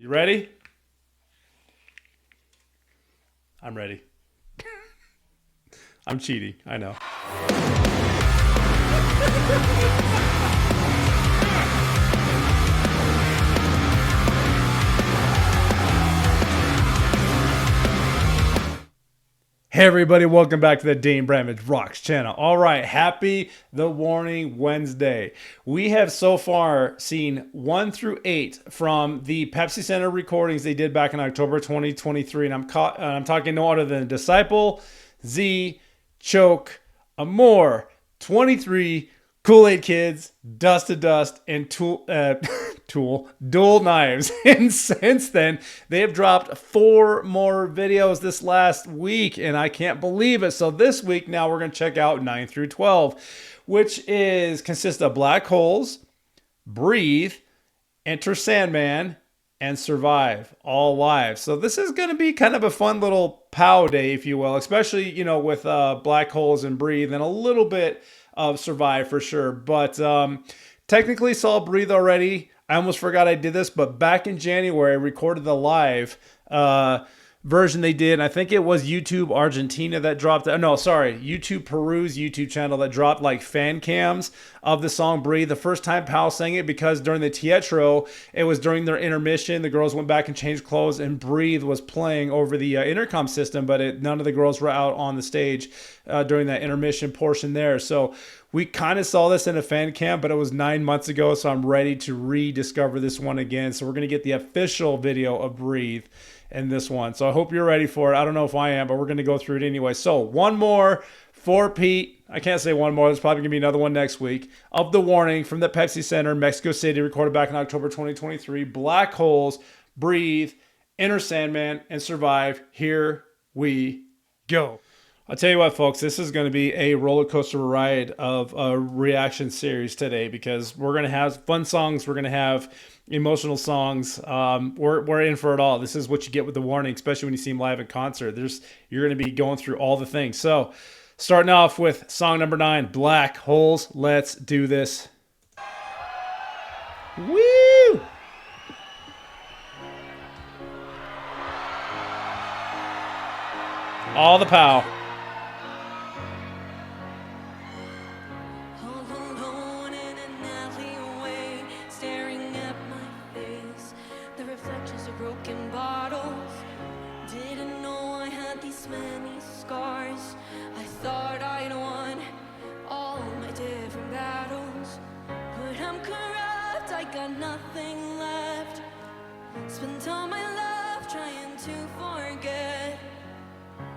You ready? I'm ready. I'm cheating. I know. Hey everybody, welcome back to the Dane Bramage Rocks channel. All right, happy The Warning Wednesday. We have so far seen 1 through 8 from the Pepsi Center recordings they did back in October 2023, and I'm talking no other than Disciple, Z, Choke, Amore, 23, Kool-Aid Kids, Dust to Dust, and Tool, Dual Knives. And since then, they have dropped 4 more videos this last week, and I can't believe it. So this week, now we're going to check out 9 through 12, which consists of Black Holes, Breathe, Enter Sandman, and Survive, all live. So this is going to be kind of a fun little POW day, if you will, especially, with Black Holes and Breathe, and a little bit of Survive for sure. But technically saw Breathe already. I almost forgot I did this, but back in January, I recorded the live version they did. I think it was YouTube Argentina that dropped. No, sorry, YouTube Peru's YouTube channel that dropped like fan cams of the song Breathe. The first time Pal sang it, because during the Teatro, it was during their intermission. The girls went back and changed clothes, and Breathe was playing over the intercom system, but none of the girls were out on the stage during that intermission portion there. So we kind of saw this in a fan cam, but it was 9 months ago, so I'm ready to rediscover this one again. So we're going to get the official video of Breathe in this one. So I hope you're ready for it. I don't know if I am, but we're going to go through it anyway. So one more for Pete. I can't say one more. There's probably going to be another one next week. Of The Warning from the Pepsi Center, Mexico City, recorded back in October 2023. Black Holes, Breathe, Enter Sandman, and Survive. Here we go. I'll tell you what, folks, this is going to be a roller coaster ride of a reaction series today, because we're going to have fun songs. We're going to have emotional songs. We're in for it all. This is what you get with The Warning, especially when you see them live in concert. You're going to be going through all the things. So starting off with song number 9, Black Holes. Let's do this. Woo! All the pow. Broken bottles, didn't know I had these many scars. I thought I'd won all my different battles, but I'm corrupt, I got nothing left. Spent all my life trying to forget.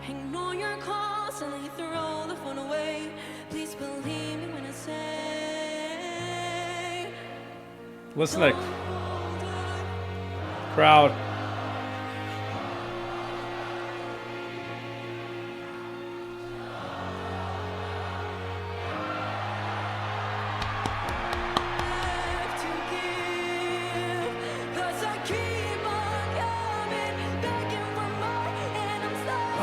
Ignore your calls, suddenly throw the phone away. Please believe me when I say, listen to that crowd.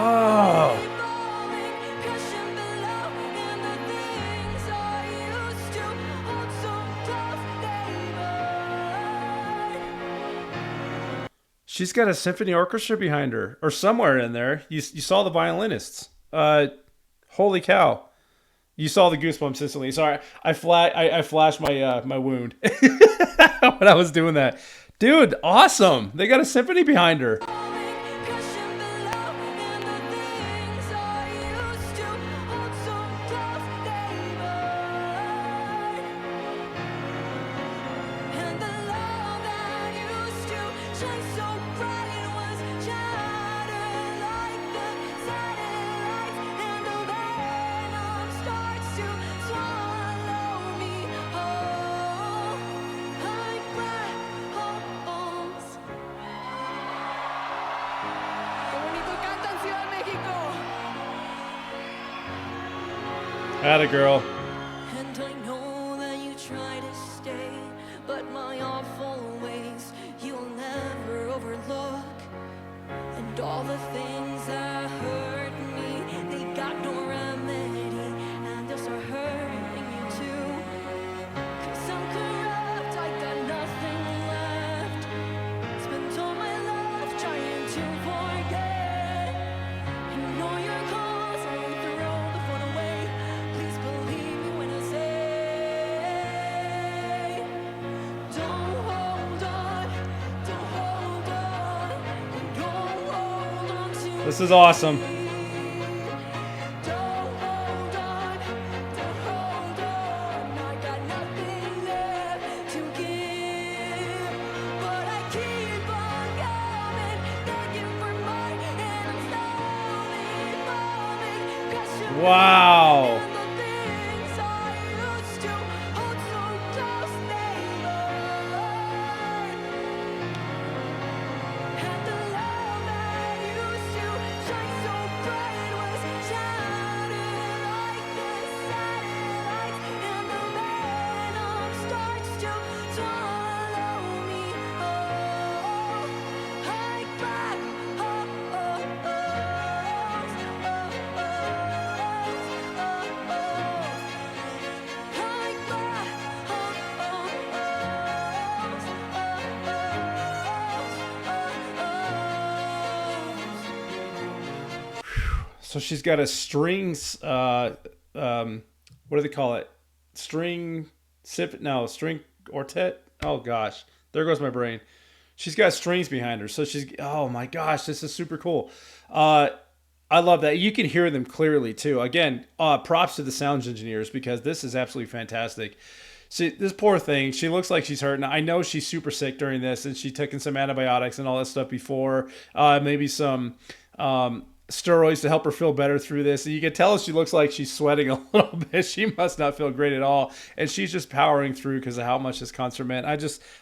Oh. She's got a symphony orchestra behind her, or somewhere in there. You saw the violinists. Holy cow! You saw the goosebumps instantly. Sorry, I flashed my my wound when I was doing that. Dude, awesome! They got a symphony behind her. Atta girl. And I know that you try to stay, but my awful ways you'll never overlook. And all the things that hurt me, they got no remedy, and they'll start hurting you too. 'Cause I'm corrupt, I got nothing left. Spent all my This is awesome. Don't hold on, don't hold on. I got nothing left to give, but I keep on going, begging for more, and I'm slowly falling, crashing Wow. down, and the things I used to hold so close, they burn. And the love that used to shine so bright was shattered like the satellites, and the venom starts to swallow me. Oh, I cry. So she's got a strings. What do they call it? String quartet. Oh gosh, there goes my brain. She's got strings behind her, so she's. Oh my gosh, this is super cool. I love that. You can hear them clearly too. Again, props to the sound engineers because this is absolutely fantastic. See, this poor thing, she looks like she's hurting. I know she's super sick during this, and she taken some antibiotics and all that stuff before. Maybe some steroids to help her feel better through this. And you can tell she looks like she's sweating a little bit. She must not feel great at all. And she's just powering through because of how much this concert meant.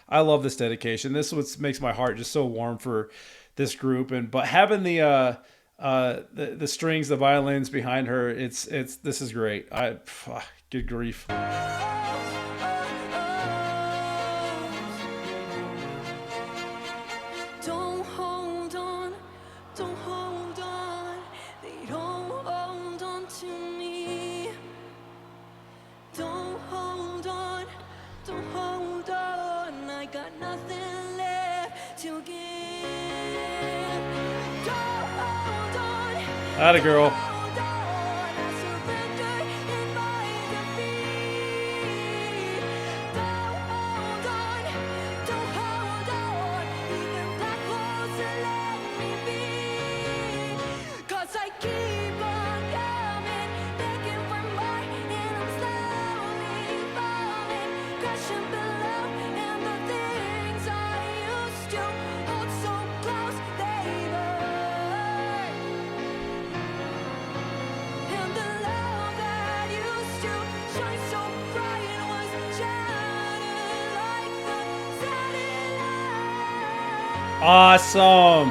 I love this dedication. This is what makes my heart just so warm for this group. But having the strings, the violins behind her, this is great. Good grief. Don't hold on, don't hold on. They don't hold on to me. Don't hold on, don't hold on. I got nothing left to give. Don't hold on. Atta girl. Hold on, I surrender in my defeat. Don't hold on, don't hold on. Even black holes will let me be. 'Cause I keep on coming, begging for more, and I'm slowly falling, crashing below. And the things I used to hold so close, they burn. And the love that used to shine so bright was shattered like the satellite. Awesome.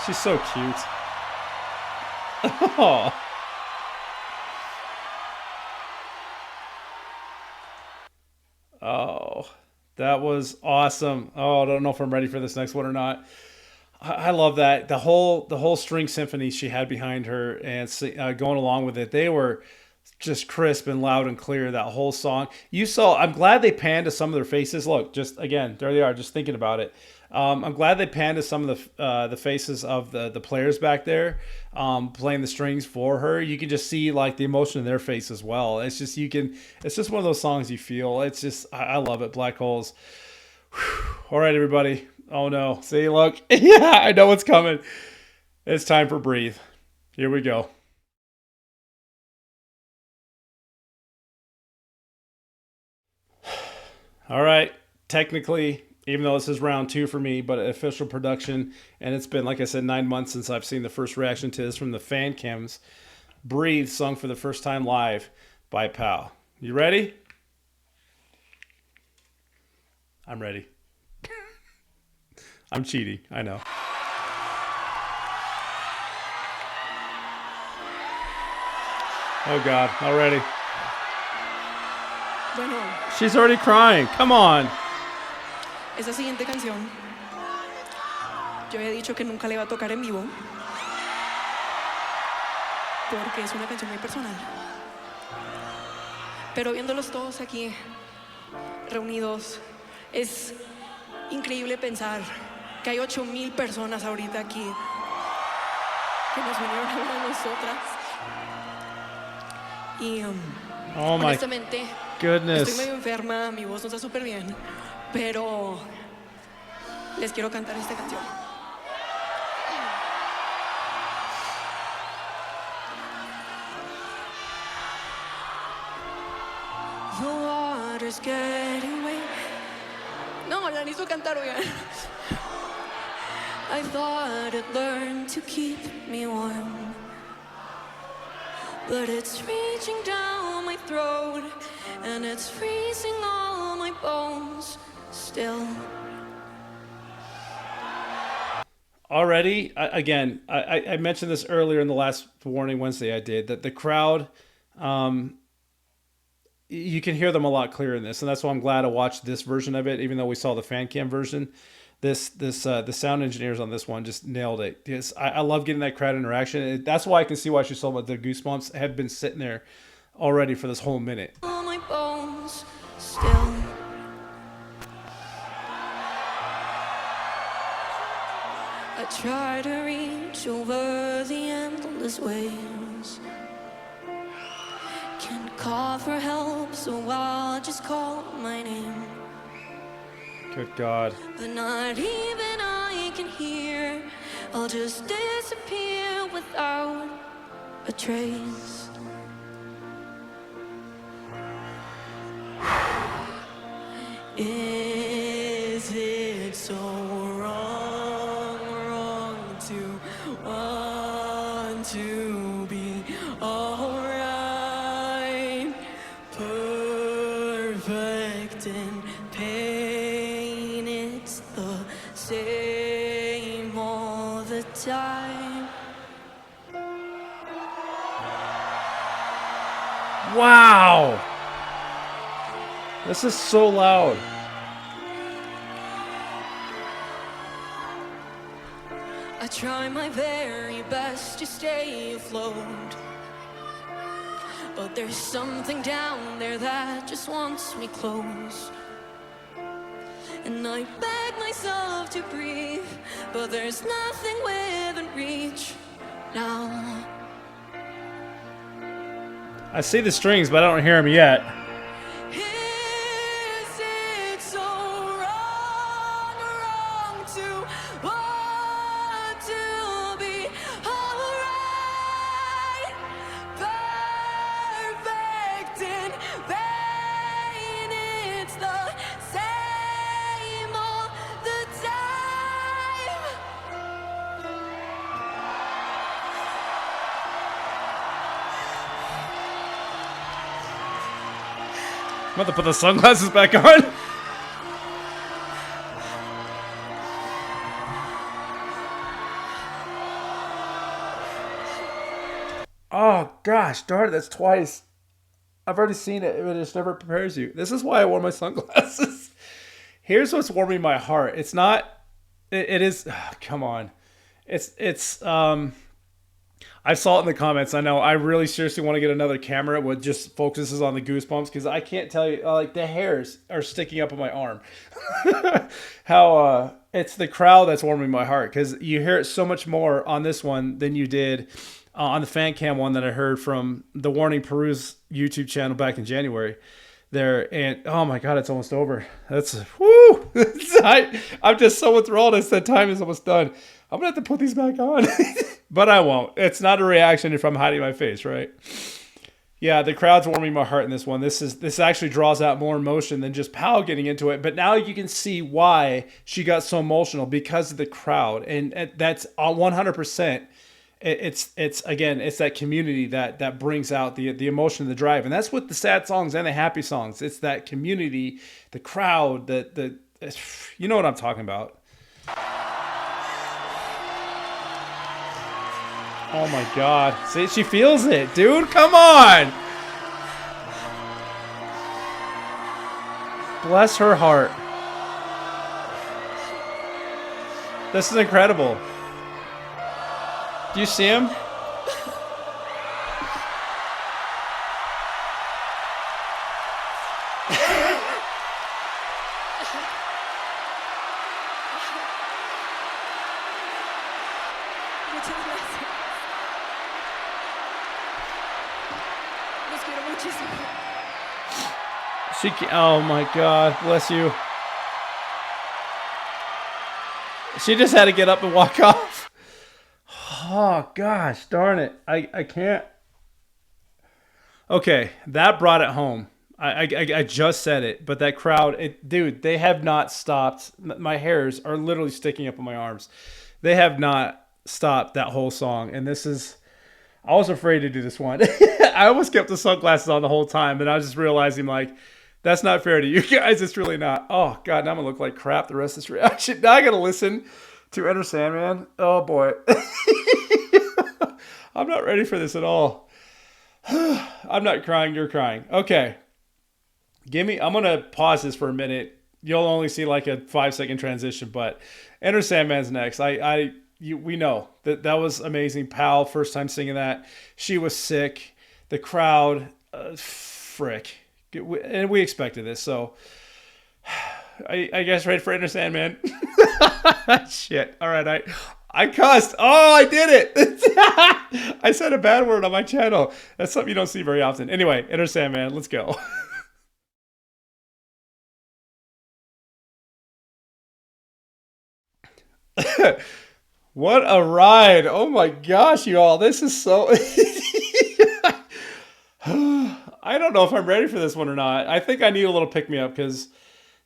She's so cute. Oh. Oh, that was awesome. Oh, I don't know if I'm ready for this next one or not. I love that the whole string symphony she had behind her and going along with it. They were just crisp and loud and clear. That whole song. You saw. I'm glad they panned to some of their faces. Look, just again, there they are. Just thinking about it. I'm glad they panned to some of the faces of the players back there playing the strings for her. You can just see like the emotion in their face as well. It's just It's just one of those songs you feel. It's just I love it. Black Holes. Whew. All right, everybody. Oh no. See, look. Yeah, I know what's coming. It's time for Breathe. Here we go. All right. Technically, even though this is round 2 for me, but official production, and it's been, like I said, 9 months since I've seen the first reaction to this from the fan cams. Breathe, sung for the first time live by Pal. You ready? I'm ready. I'm cheating, I know. Oh God, already. Bueno, She's already crying, come on. esa siguiente canción, yo había dicho que nunca le iba a tocar en vivo. porque es una canción muy personal. Pero viéndolos todos aquí reunidos, es increíble pensar que hay 8,000 personas ahorita aquí que nos vinieron a ver a nosotras. Y Oh my honestamente, goodness. estoy medio enferma, mi voz no está súper bien, pero les quiero cantar esta canción. The water's getting way. No, la necesito cantar, oigan. I thought it learned to keep me warm, but it's reaching down my throat and it's freezing all my bones still. Already, again, I mentioned this earlier in the last Warning Wednesday I did, that the crowd, you can hear them a lot clearer in this, and that's why I'm glad I watched this version of it, even though we saw the fan cam version. The sound engineers on this one just nailed it. Yes, I love getting that crowd interaction. That's why I can see why she's so much. The goosebumps have been sitting there already for this whole minute. All my bones still. I try to reach over the endless waves. Can't call for help, so I'll just call my name. Good God. But not even I can hear. I'll just disappear without a trace. Is it so wrong to want to be alright? Perfect in pain, it's the same all the time. Wow. This is so loud. I try my very best to stay afloat, but there's something down there that just wants me close. And I beg myself to breathe, but there's nothing within reach now. I see the strings, but I don't hear them yet. Is it so wrong to want to be alright? Perfect in vain, it's the same all the time. I'm about to put the sunglasses back on. Oh gosh, darn it, that's twice. I've already seen it, but it just never prepares you. This is why I wore my sunglasses. Here's what's warming my heart. It's not, it is, come on. I saw it in the comments. I know I really seriously want to get another camera that just focuses on the goosebumps, because I can't tell you, like, the hairs are sticking up on my arm. How it's the crowd that's warming my heart, because you hear it so much more on this one than you did on the fan cam one that I heard from the Warning Peru's YouTube channel back in January. There, and oh my God, it's almost over. That's whoo. I'm just so enthralled. I said time is almost done. I'm gonna have to put these back on. But I won't. It's not a reaction if I'm hiding my face, right? Yeah, the crowd's warming my heart in this one. This actually draws out more emotion than just Powell getting into it. But now you can see why she got so emotional, because of the crowd, and that's 100%. It's again, it's that community that brings out the emotion, the drive, and that's what the sad songs and the happy songs. It's that community, the crowd, the you know what I'm talking about. Oh my God. See, she feels it, dude. Come on. Bless her heart. This is incredible. Do you see him? muchísimo. Oh my God, bless you. She just had to get up and walk off. Oh gosh, darn it. I can't. Okay, that brought it home. I just said it, but that crowd, dude, they have not stopped. My hairs are literally sticking up on my arms. They have not stopped that whole song. And this is, I was afraid to do this one. I almost kept the sunglasses on the whole time, and I was just realizing, like, that's not fair to you guys. It's really not. Oh, God, now I'm going to look like crap the rest of this reaction. Now I got to listen to Enter Sandman. Oh, boy. I'm not ready for this at all. I'm not crying. You're crying. Okay. I'm going to pause this for a minute. You'll only see like a 5-second transition, but Enter Sandman's next. We know that was amazing. Pal, first time singing that. She was sick. The crowd, frick. And we expected this, so I guess ready for Enter Sandman. Shit. All right, I cussed. Oh, I did it. I said a bad word on my channel. That's something you don't see very often. Anyway, Enter Sandman. Let's go. What a ride. Oh my gosh, you all. This is so... I don't know if I'm ready for this one or not. I think I need a little pick-me-up because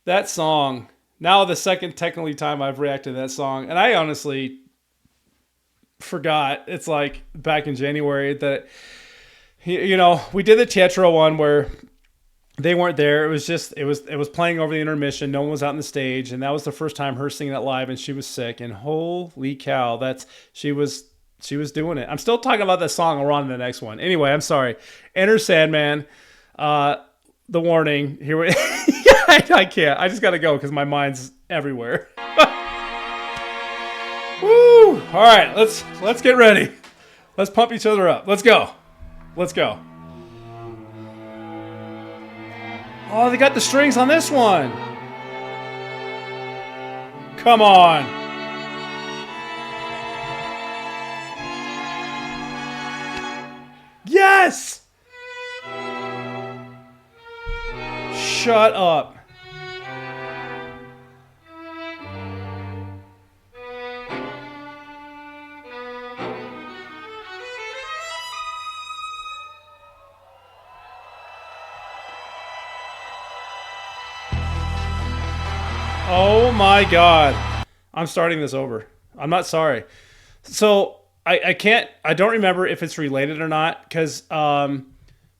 that song... Now the second technically time I've reacted to that song, and I honestly forgot. It's like back in January that, you know, we did the Teatro one where they weren't there. It was playing over the intermission. No one was out on the stage, and that was the first time her singing that live, and she was sick. And holy cow, she was doing it. I'm still talking about that song. I'll run to the next one. Anyway, I'm sorry. Enter Sandman. The warning. Here we. I can't. I just got to go because my mind's everywhere. Woo! All right, let's get ready. Let's pump each other up. Let's go. Let's go. Oh, they got the strings on this one. Come on. Yes! Shut up. Oh my God. I'm starting this over. I'm not sorry. So I don't remember if it's related or not because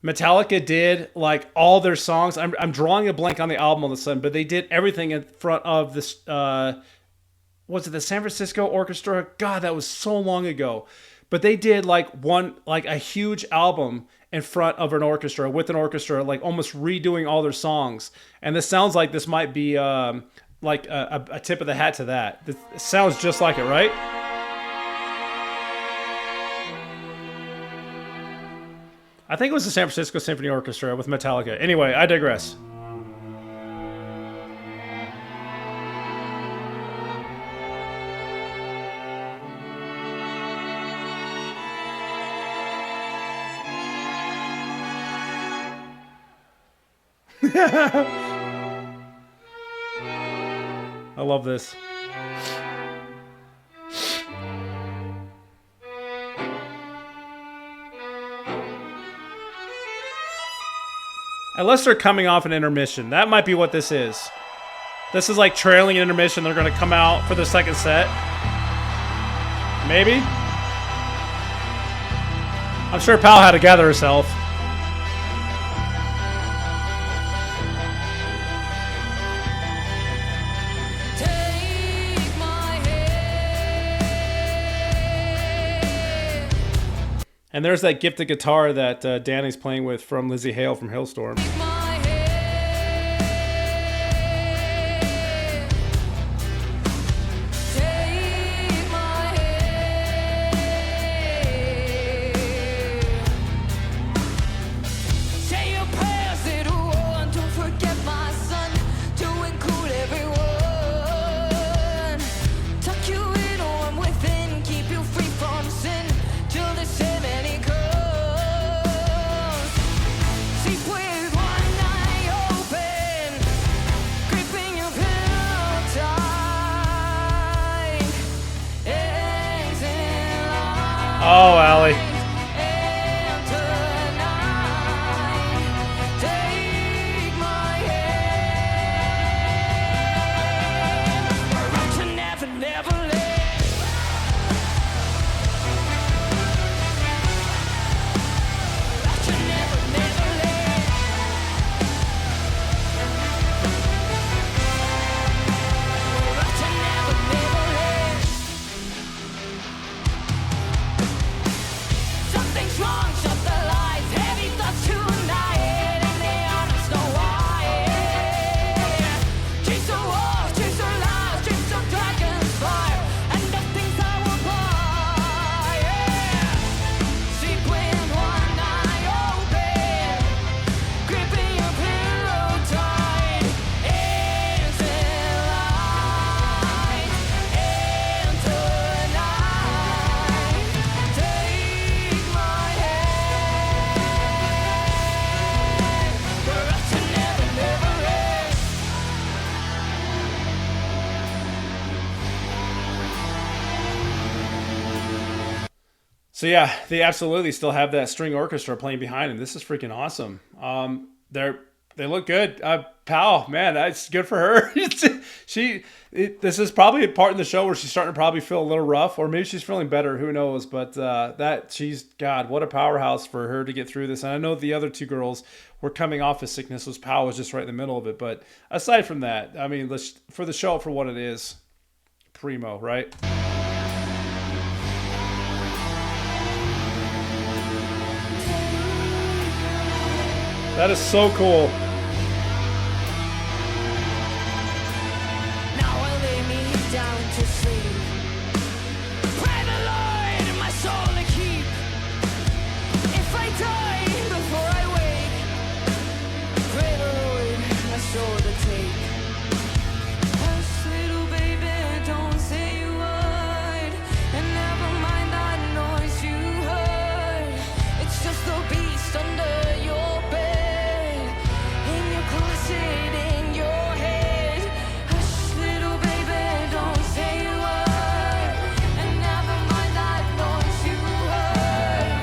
Metallica did like all their songs. I'm drawing a blank on the album all of a sudden, but they did everything in front of this. Was it the San Francisco Orchestra? God, that was so long ago. But they did like a huge album in front of an orchestra with an orchestra, like almost redoing all their songs. And this sounds like this might be like a tip of the hat to that. It sounds just like it, right? I think it was the San Francisco Symphony Orchestra with Metallica. Anyway, I digress. I love this. Unless they're coming off an intermission. That might be what this is. This is like trailing an intermission. They're going to come out for the second set. Maybe? I'm sure Pal had to gather herself. Take my hand. And there's that gifted guitar that Danny's playing with from Lizzie Hale from Hailstorm. My hand. Take my hand. Say your prayers, little one. Don't forget my son. To include everyone. Tuck you in, warm within. Keep you free from sin. Till the same and he comes. strong, shut the lights, heavy thoughts tonight, and they honest know why. Chase the walls, chase the lies, chase the dragon's fire, and the things I will buy. Sleep with one eye open, gripping your pillow tight, into light, into night. Take my hand, for us to never, never end. So yeah, they absolutely still have that string orchestra playing behind them. This is freaking awesome. They look good. Pal, man, that's good for her. This is probably a part in the show where she's starting to probably feel a little rough, or maybe she's feeling better. Who knows? But God, what a powerhouse for her to get through this. And I know the other two girls were coming off of sickness. So Pal was just right in the middle of it. But aside from that, I mean, for the show for what it is, primo, right? That is so cool. Now I lay me down to sleep. Pray the Lord my soul to keep. If I die before I wake, pray the Lord my soul to take. Hush, little baby, don't say a word, and never mind that noise you heard. It's just the beast under your bed, in your closet, in your head. Hush, little baby, don't say a word, and never mind that noise you heard.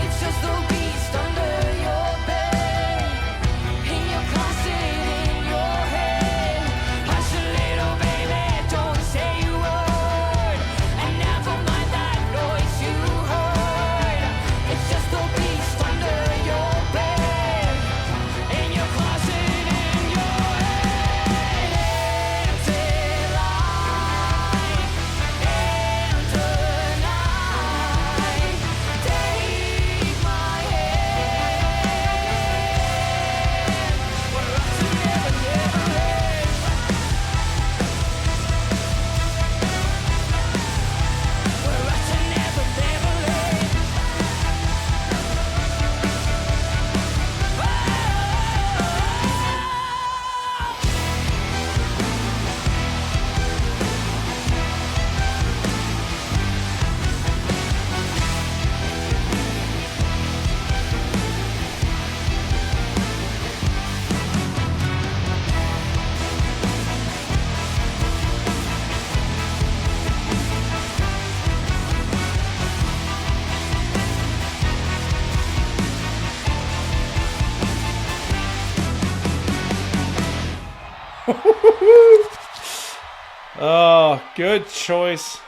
It's just the beast under your bed, in your closet, in your head. Hush, little baby, don't say a word, and never mind that noise you heard. It's just the beast under your bed, in your closet, in your head. Into light, into night. Take my hand, we're up to never, never end. We're up to never, never end. Oh, good choice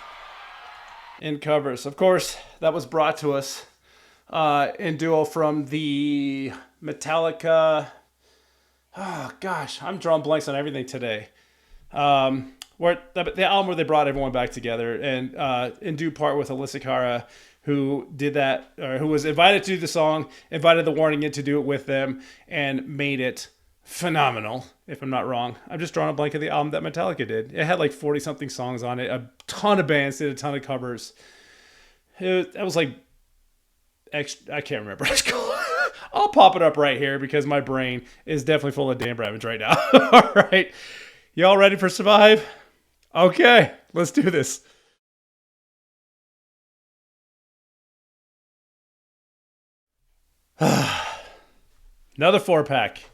in covers. Of course, that was brought to us in duo from the Metallica. Oh gosh, I'm drawing blanks on everything today. Where the album where they brought everyone back together, and in due part with Alyssa Cara, who did that, or who was invited to do the song, invited the Warning in to do it with them, and made it phenomenal, if I'm not wrong. I'm just drawing a blank of the album that Metallica did. It had like 40 something songs on it. A ton of bands did a ton of covers. It was like, I can't remember. I'll pop it up right here because my brain is definitely full of Dan Bramage right now. All right. Y'all ready for Survive? Okay, let's do this. Another 4-pack.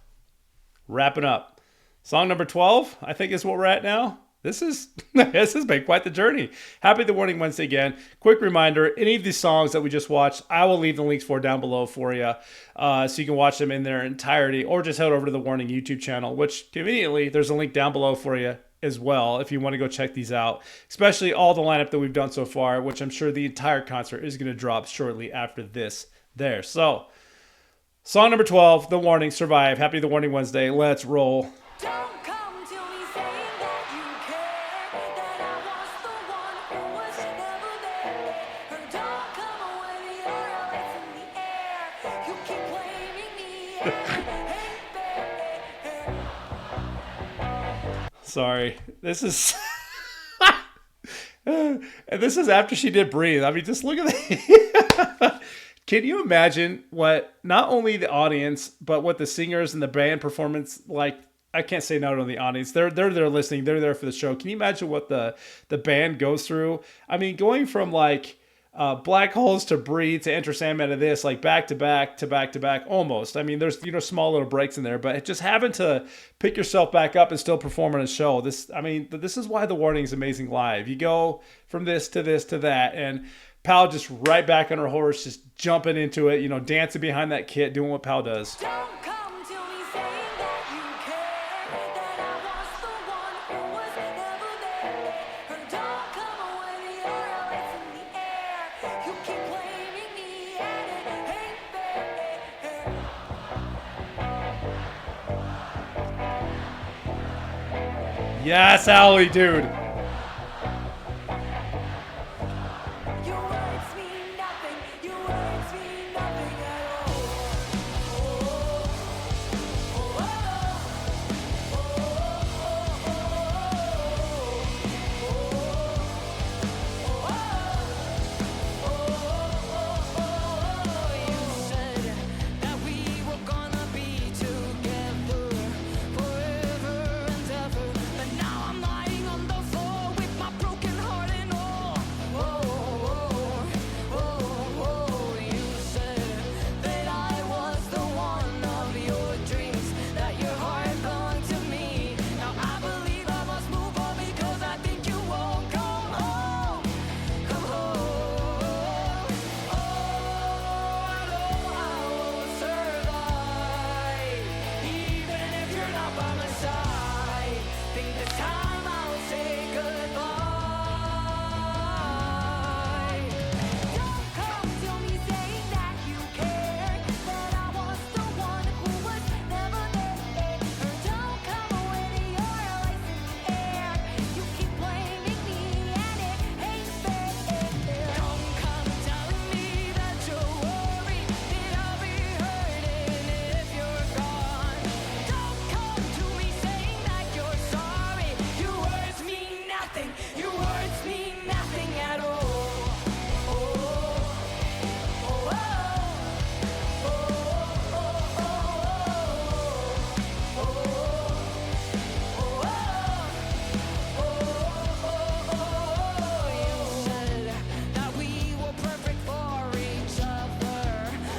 Wrapping up. Song number 12, I think, is what we're at now. This has been quite the journey. Happy the Warning Wednesday again. Quick reminder, any of these songs that we just watched, I will leave the links for down below for you, so you can watch them in their entirety, or just head over to the Warning YouTube channel, which conveniently there's a link down below for you as well if you want to go check these out, especially all the lineup that we've done so far, which I'm sure the entire concert is going to drop shortly after this there. So, song number 12, The Warning, Survive. Happy the Warning Wednesday. Let's roll. Don't come to me saying that you care, that I was the one who was never there. Or don't come with your lights in the Sorry. This is and this is after she did Breathe. I mean, just look at that. Can you imagine what not only the audience, but what the singers and the band performance like? I can't say no to the audience. They're there listening. They're there for the show. Can you imagine what the band goes through? I mean, going from like Black Holes to Breathe to Enter Sandman to this, like back to back to back to back, almost. I mean, there's small little breaks in there, but just having to pick yourself back up and still perform on a show. This is why The Warning is amazing live. You go from this to that, and Pal just right back on her horse, just jumping into it, dancing behind that kit, doing what Pal does. Don't come to me saying that you care, that I was the one who was never there. Or don't come when your lights in the air. You keep blaming me and it ain't fair. Yes, Allie, dude. Your words mean nothing. Your words mean nothing at all. You said that we were gonna be together forever and ever, but now I'm lying on the floor with my broken heart and all. You said that I was the one of your dreams, that your heart belonged to me. Now I believe I must move on because I think you won't come home. Come home. Oh, I know I will survive, even if you're not by my side. Think this time I'll say goodbye. Don't come to me saying that you care, that I was the one who was never there. Or don't come when your lights in the air. You keep blaming me and it ain't fair. Don't come telling me that you're worried, that I'll be hurting if you're gone. Don't come to me saying that you're sorry. Your words mean nothing. Your words mean nothing at all. You said that we were perfect for each other,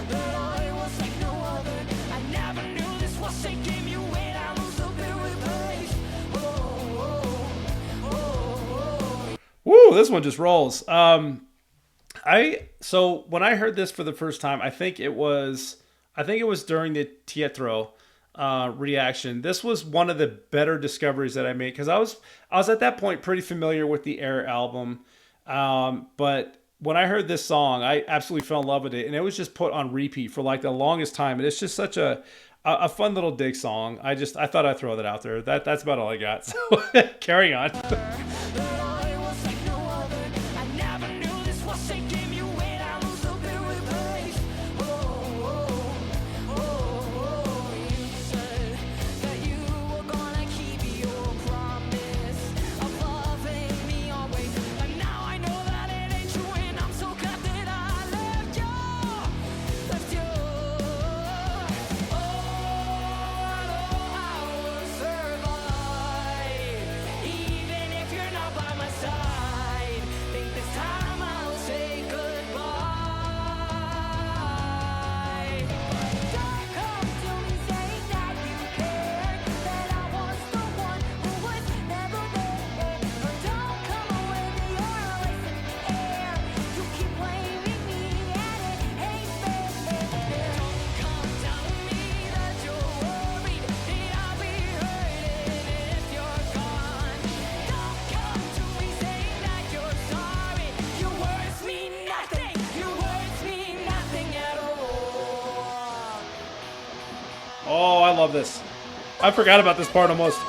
that I was like no other. I never knew this was a game you win. I lose a bit replaced. Woo, this one just rolls. So when I heard this for the first time, I think it was during the Teatro reaction. This was one of the better discoveries that I made because I was at that point pretty familiar with the Air album, but when I heard this song, I absolutely fell in love with it, and it was just put on repeat for like the longest time. And it's just such a fun little dig song. I thought I'd throw that out there. That's about all I got. So carry on. That I was like no other. I never knew this was a game you win. I lose a bit replaced. You said that you were gonna keep your promise of loving me always. And now I know that it ain't true, and I'm so glad that I left you. Oh, I know I will survive, even if you're not by my side. Think this time I'll say goodbye. Don't come to me saying that you care, that I was the one who was never there. Or don't come when your lights in the air. You keep blaming me and it ain't fair. Don't come telling me that you're worried, that I'll be hurting if you're gone. Don't come to me saying that you're sorry. Your words mean nothing. Your words mean nothing at all. Oh, I love this. I forgot about this part almost.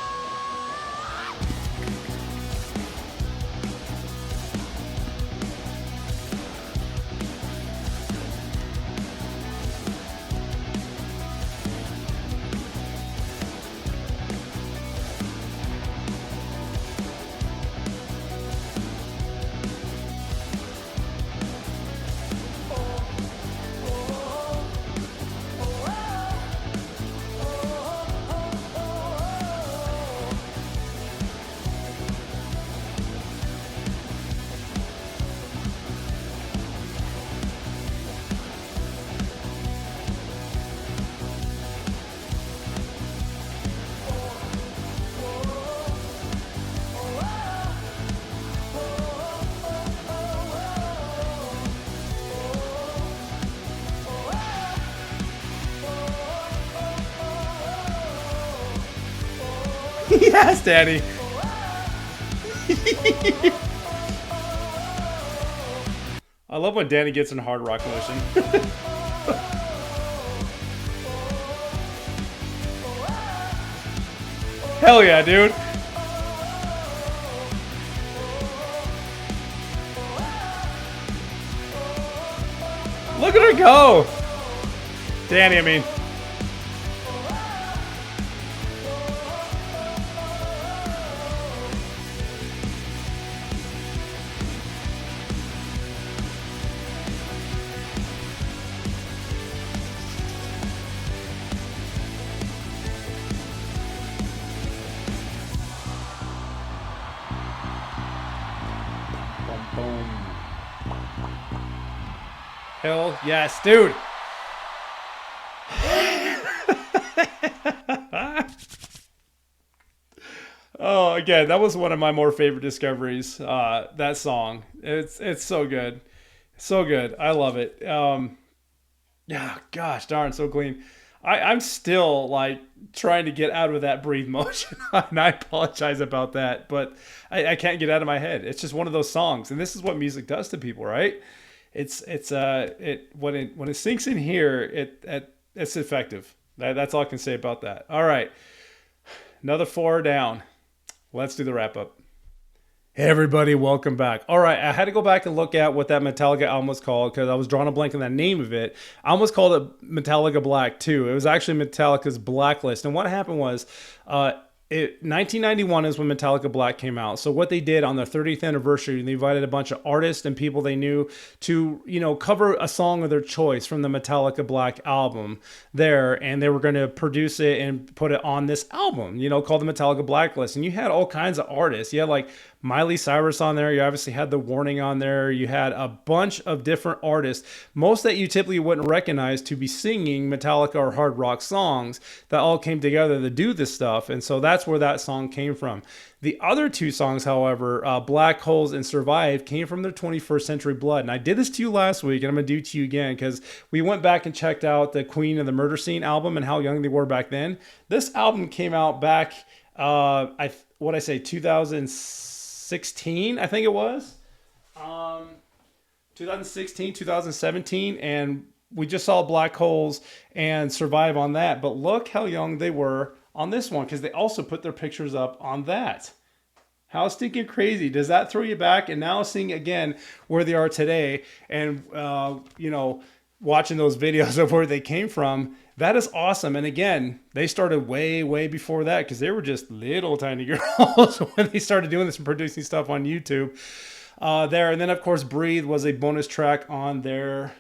Yes, Danny. I love when Danny gets in hard rock motion. Hell yeah, dude. Look at her go. Danny, I mean. Boom. Hell yes, dude. Oh, again, that was one of my more favorite discoveries. That song, it's so good, so good. I love it. Yeah, gosh darn, so clean. I'm still like trying to get out of that breathe motion, and I apologize about that, but I can't get out of my head. It's just one of those songs, and this is what music does to people, right? When it sinks in here, it's effective. That's all I can say about that. All right, another 4 down. Let's do the wrap up. Hey everybody, welcome back. All right, I had to go back and look at what that Metallica album was called because I was drawing a blank on that name of it. I almost called it Metallica Black 2. It was actually Metallica's Blacklist. And what happened was, 1991 is when Metallica Black came out. So what they did on their 30th anniversary, they invited a bunch of artists and people they knew to, cover a song of their choice from the Metallica Black album there. And they were going to produce it and put it on this album, called the Metallica Blacklist. And you had all kinds of artists. You had like Miley Cyrus on there. You obviously had The Warning on there. You had a bunch of different artists, most that you typically wouldn't recognize to be singing Metallica or hard rock songs that all came together to do this stuff. And so that's where that song came from. The other 2 songs, however, Black Holes and Survive, came from their 21st Century Blood. And I did this to you last week, and I'm going to do it to you again because we went back and checked out the Queen of the Murder Scene album and how young they were back then. This album came out back, 2016, I think it was. 2016, 2017, and we just saw Black Holes and Survive on that. But look how young they were on this one because they also put their pictures up on that. How stinking crazy does that throw you back? And now seeing again where they are today and, watching those videos of where they came from, that is awesome. And again, they started way, way before that because they were just little tiny girls when they started doing this and producing stuff on YouTube there. And then, of course, Breathe was a bonus track on their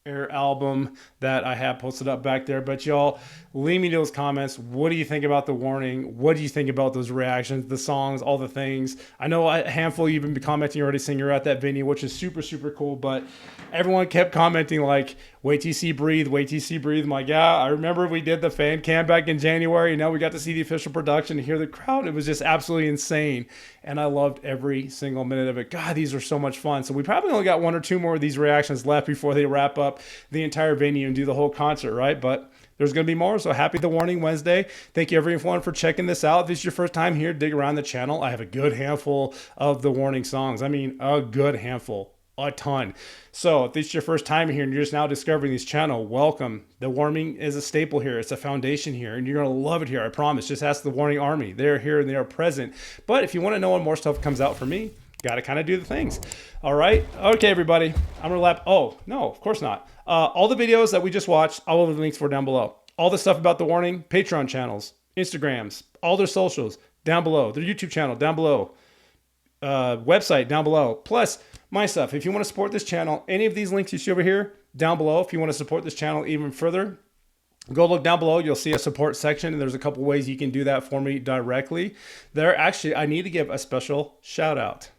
album that I have posted up back there. But y'all, leave me those comments. What do you think about The Warning? What do you think about those reactions, the songs, all the things? I know a handful of you have been commenting already saying you're at that venue, which is super, super cool. But everyone kept commenting like, wait till you see Breathe, wait till you see Breathe. I'm like, yeah, I remember we did the fan cam back in January. Now we got to see the official production and hear the crowd. It was just absolutely insane. And I loved every single minute of it. God, these are so much fun. So we probably only got 1 or 2 more of these reactions left before they wrap up the entire venue and do the whole concert, right? But there's going to be more. So happy The Warning Wednesday. Thank you everyone for checking this out. If this is your first time here, dig around the channel. I have a good handful of The Warning songs. I mean, a good handful. A ton. So if this is your first time here and you're just now discovering this channel, welcome. The Warning is a staple here. It's a foundation here and you're going to love it here. I promise. Just ask the Warning Army. They're here and they are present. But if you want to know when more stuff comes out from me, got to kind of do the things. All right. Okay, everybody. I'm going to lap. Oh, no, of course not. All the videos that we just watched, all of the links were down below. All the stuff about The Warning, Patreon channels, Instagrams, all their socials down below. Their YouTube channel down below. Website down below. Plus my stuff. If you want to support this channel, any of these links you see over here down below. If you want to support this channel even further, go look down below. You'll see a support section and there's a couple ways you can do that for me directly. There actually, I need to give a special shout out.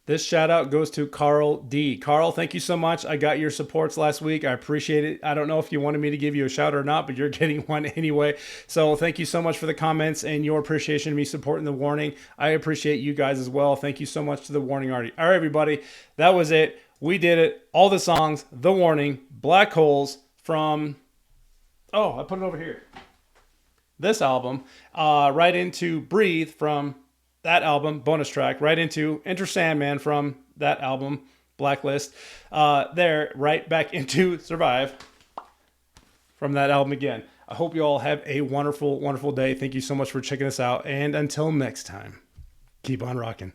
This shout out goes to Carl D. Carl, thank you so much. I got your supports last week. I appreciate it. I don't know if you wanted me to give you a shout or not, but you're getting one anyway. So thank you so much for the comments and your appreciation of me supporting The Warning. I appreciate you guys as well. Thank you so much to The Warning Army. All right, everybody, that was it. We did it. All the songs, The Warning, Black Holes from, oh, I put it over here. this album, right into Breathe from that album, bonus track, right into Enter Sandman from that album, Blacklist, there, right back into Survive from that album again. I hope you all have a wonderful, wonderful day. Thank you so much for checking us out. And until next time, keep on rocking.